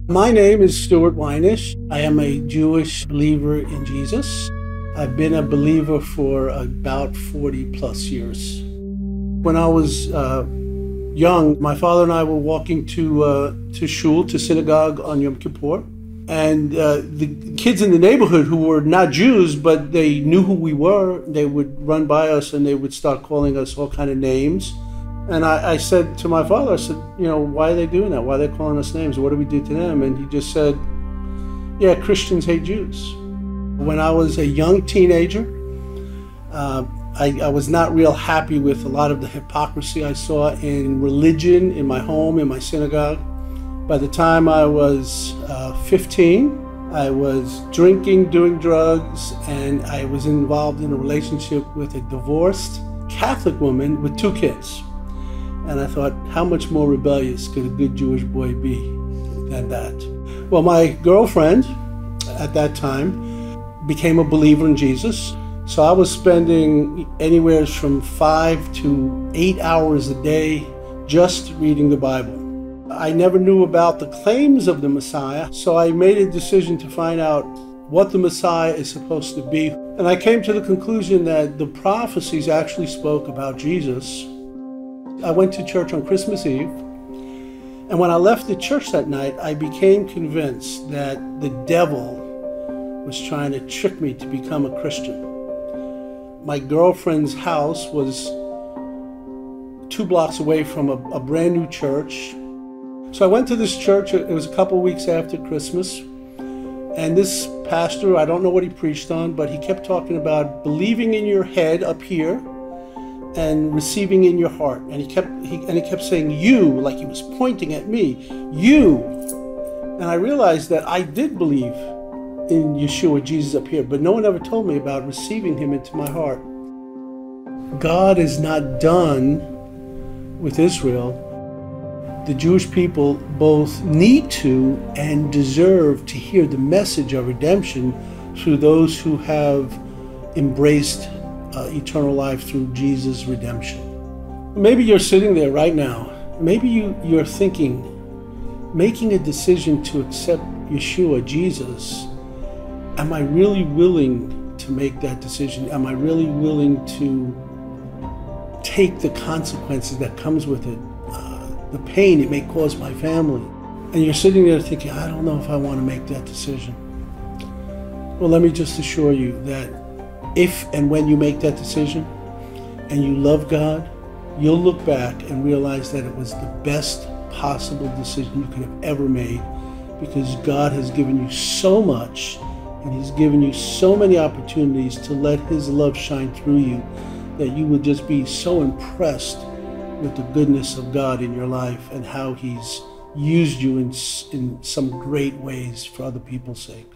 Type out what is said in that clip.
My name is Stuart Weinish. I am a Jewish believer in Jesus. I've been a believer for about 40 plus years. When I was young, my father and I were walking to shul, to synagogue on Yom Kippur. And the kids in the neighborhood who were not Jews, but they knew who we were, they would run by us and they would start calling us all kind of names. And I said to my father, I said, why are they doing that? Why are they calling us names? What do we do to them? And he just said, yeah, Christians hate Jews. When I was a young teenager, I was not real happy with a lot of the hypocrisy I saw in religion, in my home, in my synagogue. By the time I was 15, I was drinking, doing drugs, and I was involved in a relationship with a divorced Catholic woman with 2 kids. And I thought, how much more rebellious could a good Jewish boy be than that? Well, my girlfriend at that time became a believer in Jesus. So I was spending anywhere from 5 to 8 hours a day just reading the Bible. I never knew about the claims of the Messiah, so I made a decision to find out what the Messiah is supposed to be. And I came to the conclusion that the prophecies actually spoke about Jesus. I went to church on Christmas Eve, and when I left the church that night, I became convinced that the devil was trying to trick me to become a Christian. My girlfriend's house was 2 blocks away from a brand new church. So I went to this church. It was a couple of weeks after Christmas, and this pastor, I don't know what he preached on, but he kept talking about believing in your head up here and receiving in your heart. And he kept saying you, like he was pointing at me, you. And I realized that I did believe in Yeshua, Jesus up here, but no one ever told me about receiving him into my heart. God is not done with Israel. The Jewish people both need to and deserve to hear the message of redemption through those who have embraced eternal life through Jesus' redemption. Maybe you're sitting there right now. Maybe you're thinking, making a decision to accept Yeshua, Jesus, am I really willing to make that decision? Am I really willing to take the consequences that comes with it, the pain it may cause my family? And you're sitting there thinking, I don't know if I want to make that decision. Well, let me just assure you that if and when you make that decision and you love God, you'll look back and realize that it was the best possible decision you could have ever made, because God has given you so much and he's given you so many opportunities to let his love shine through you that you will just be so impressed with the goodness of God in your life and how he's used you in some great ways for other people's sake.